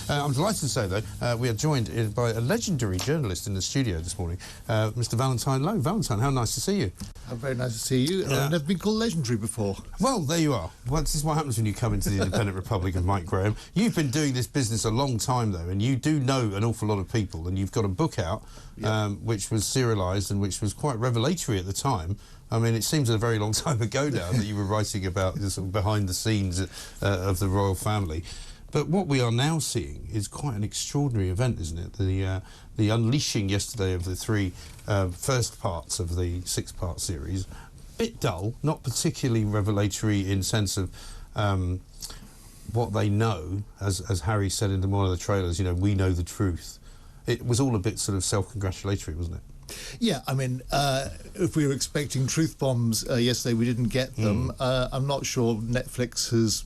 I'm delighted to say, though, we are joined by a legendary journalist in the studio this morning, Mr. Valentine Low. Valentine, how nice to see you. Very nice to see you. I've never been called legendary before. Well, there you are. Well, this is what happens when you come into the Independent Republic of Mike Graham. You've been doing this business a long time, though, and you do know an awful lot of people, and you've got a book out which was serialised and which was quite revelatory at the time. I mean, it seems a very long time ago now that you were writing about the sort of behind the scenes of the royal family. But what we are now seeing is quite an extraordinary event, isn't it? The unleashing yesterday of the three first parts of the six-part series. Bit dull, not particularly revelatory in sense of what they know. As Harry said in one of the trailers, you know, we know the truth. It was all a bit sort of self-congratulatory, wasn't it? Yeah, I mean, if we were expecting truth bombs yesterday, we didn't get them. I'm not sure Netflix has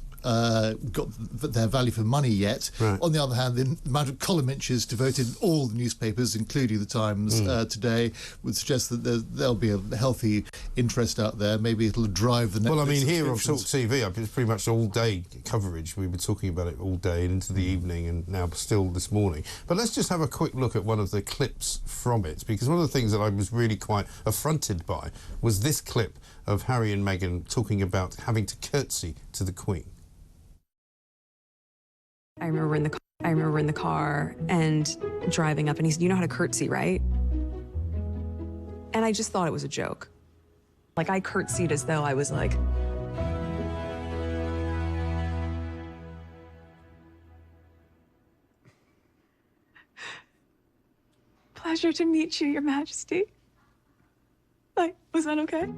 got their value for money yet. Right. On the other hand, the amount of column inches devoted in all the newspapers, including the Times today, would suggest that there'll be a healthy interest out there. Maybe it'll drive the Netflix. Well, I mean, here on TalkTV, it's pretty much all-day coverage. We were talking about it all day and into the evening, and now still this morning. But let's just have a quick look at one of the clips from it, because one of the things that I was really quite affronted by was this clip of Harry and Meghan talking about having to curtsy to the Queen. I remember in the car and driving up, and he said, "You know how to curtsy, right?" And I just thought it was a joke. Like, I curtsied as though I was like, "Pleasure to meet you, Your Majesty." Like, was that okay?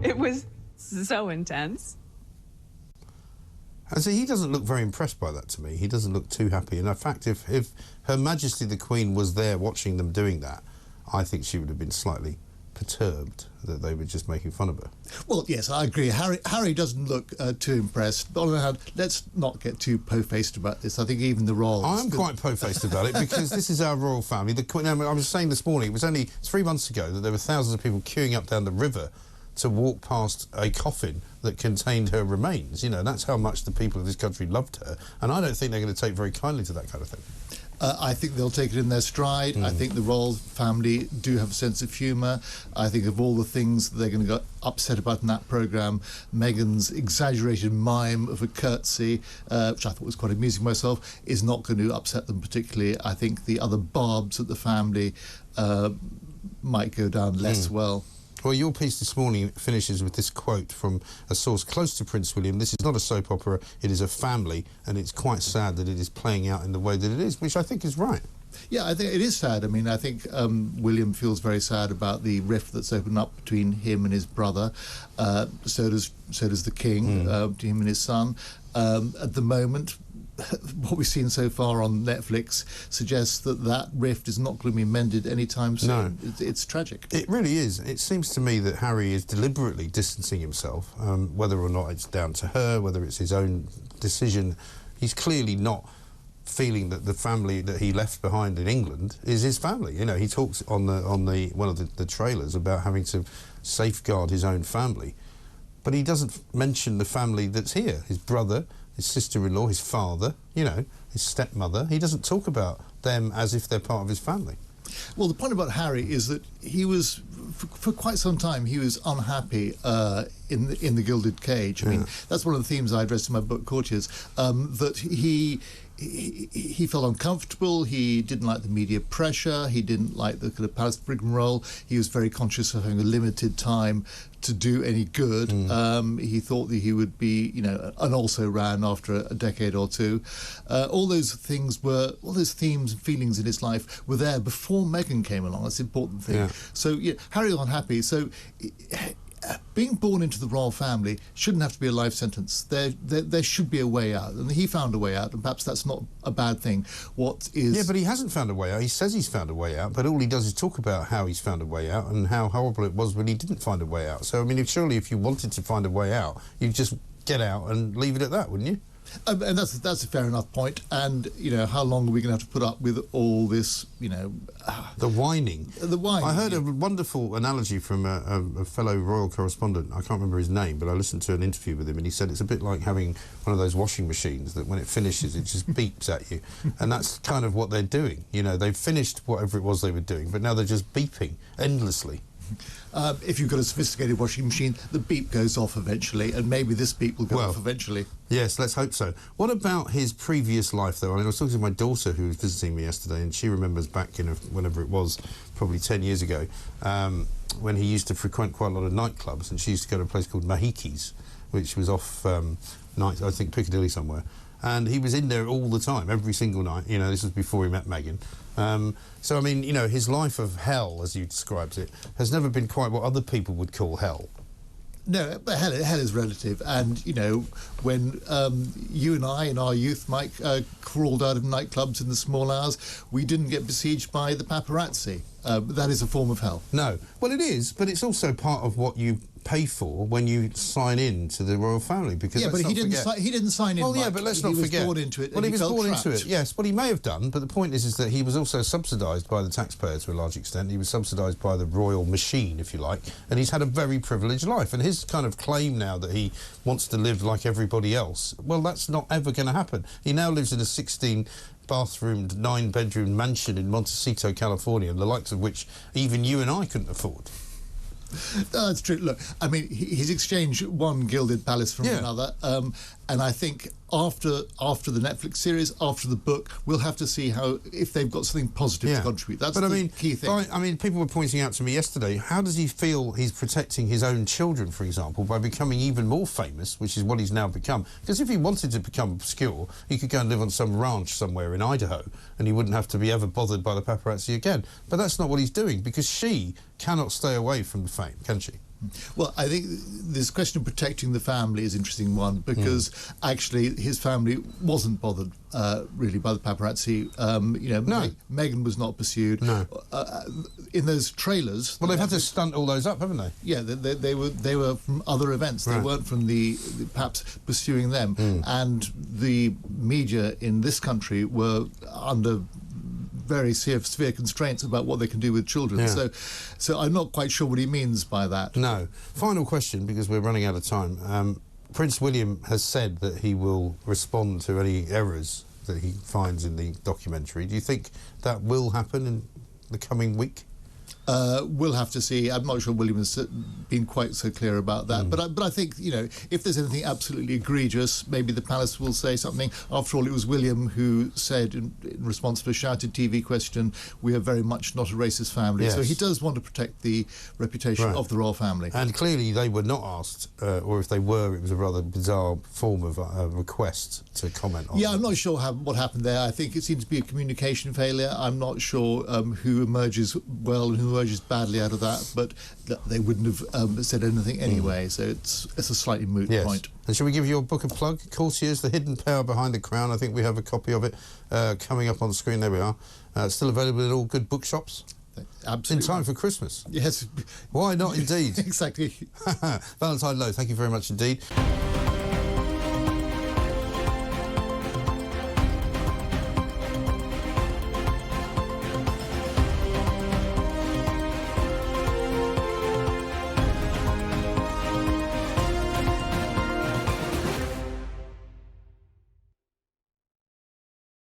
It was so intense. And so he doesn't look very impressed by that to me. He doesn't look too happy. And in fact, if Her Majesty the Queen was there watching them doing that, I think she would have been slightly perturbed that they were just making fun of her. Well, yes, I agree. Harry doesn't look too impressed. But on the other hand, let's not get too po-faced about this. I think even the royals... I'm quite po-faced about it, because this is our royal family. The Queen, I was saying this morning, it was only 3 months ago that there were thousands of people queuing up down the river to walk past a coffin that contained her remains. You know, that's how much the people of this country loved her, and I don't think they're going to take very kindly to that kind of thing. I think they'll take it in their stride. I think the royal family do have a sense of humour. I think of all the things that they're going to get upset about in that programme, Meghan's exaggerated mime of a curtsy, which I thought was quite amusing myself, is not going to upset them particularly. I think the other barbs at the family might go down less well. Well, your piece this morning finishes with this quote from a source close to Prince William. This is not a soap opera, it is a family, and it's quite sad that it is playing out in the way that it is, which I think is right. Yeah, I think it is sad. I mean, I think William feels very sad about the rift that's opened up between him and his brother. So does the King, between him and his son. At the moment, what we've seen so far on Netflix suggests that rift is not going to be mended anytime soon. No. It's tragic. It really is. It seems to me that Harry is deliberately distancing himself, whether or not it's down to her, whether it's his own decision. He's clearly not feeling that the family that he left behind in England is his family. You know, he talks on one of the trailers about having to safeguard his own family, but he doesn't mention the family that's here, his brother, his sister-in-law, his father, you know, his stepmother. He doesn't talk about them as if they're part of his family. Well, the point about Harry is that he was, for quite some time, he was unhappy in the Gilded Cage. I mean, that's one of the themes I addressed in my book, Courtiers, that he felt uncomfortable, he didn't like the media pressure, he didn't like the kind of palace rigmarole, he was very conscious of having a limited time to do any good. He thought that he would be, you know, and also ran after a decade or two. All those themes and feelings in his life were there before Meghan came along. That's the important thing. Yeah. So, yeah, Harry was unhappy. So, being born into the royal family shouldn't have to be a life sentence. There should be a way out, and he found a way out, and perhaps that's not a bad thing. What is... Yeah, but he hasn't found a way out. He says he's found a way out, but all he does is talk about how he's found a way out and how horrible it was when he didn't find a way out. So, I mean, surely if you wanted to find a way out, you'd just get out and leave it at that, wouldn't you? And that's a fair enough point. And, how long are we going to have to put up with all this, The whining. The whining. I heard a wonderful analogy from a fellow royal correspondent. I can't remember his name, but I listened to an interview with him, and he said it's a bit like having one of those washing machines that when it finishes, it just beeps at you. And that's kind of what they're doing. They've finished whatever it was they were doing, but now they're just beeping endlessly. If you've got a sophisticated washing machine, the beep goes off eventually, and maybe this beep will go off eventually. Yes, let's hope so. What about his previous life, though? I was talking to my daughter who was visiting me yesterday, and she remembers back in whenever it was, probably 10 years ago, when he used to frequent quite a lot of nightclubs, and she used to go to a place called Mahiki's, which was off I think Piccadilly somewhere. And he was in there all the time, every single night. This was before he met Meghan. So, I mean, his life of hell, as you described it, has never been quite what other people would call hell. No, but hell is relative. And, when you and I in our youth, Mike, crawled out of nightclubs in the small hours, we didn't get besieged by the paparazzi. That is a form of hell. No. Well, it is, but it's also part of what you pay for when you sign in to the royal family. Because yeah, but he didn't sign in. Well, yeah, but let's not forget. He was born into it. Well, he was born into it. Yes, well, he may have done, but the point is that he was also subsidised by the taxpayer to a large extent. He was subsidised by the royal machine, if you like, and he's had a very privileged life. And his kind of claim now that he wants to live like everybody else, well, that's not ever going to happen. He now lives in a 16-bathroomed, 9-bedroom mansion in Montecito, California, the likes of which even you and I couldn't afford. No, that's true. Look, I mean, he's exchanged one gilded palace from another, and I think after the Netflix series, after the book, we'll have to see if they've got something positive to contribute. That's the key thing. I mean, people were pointing out to me yesterday, how does he feel he's protecting his own children, for example, by becoming even more famous, which is what he's now become? Because if he wanted to become obscure, he could go and live on some ranch somewhere in Idaho, and he wouldn't have to be ever bothered by the paparazzi again. But that's not what he's doing, because she cannot stay away from the fame, can she? Well, I think this question of protecting the family is an interesting one, because actually his family wasn't bothered really by the paparazzi. No. Meghan was not pursued. No. In those trailers... Well, they've had to stunt all those up, haven't they? Yeah, they were from other events. They weren't from the perhaps pursuing them. And the media in this country were under very severe constraints about what they can do with children. Yeah. So I'm not quite sure what he means by that. No. Final question, because we're running out of time. Prince William has said that he will respond to any errors that he finds in the documentary. Do you think that will happen in the coming week? We'll have to see. I'm not sure William has been quite so clear about that. But I think, if there's anything absolutely egregious, maybe the palace will say something. After all, it was William who said, in response to a shouted TV question, we are very much not a racist family. Yes. So he does want to protect the reputation of the royal family. And clearly they were not asked, or if they were, it was a rather bizarre form of request to comment on. Yeah, I'm not sure what happened there. I think it seems to be a communication failure. I'm not sure who emerges well and who emerges badly out of that, but they wouldn't have said anything anyway, so it's a slightly moot point. And shall we give your book a plug? Courtiers, The Hidden Power Behind the Crown. I think we have a copy of it coming up on the screen. There we are. Still available in all good bookshops. Absolutely. In time for Christmas. Yes. Why not, indeed? Exactly. Valentine Low, thank you very much indeed.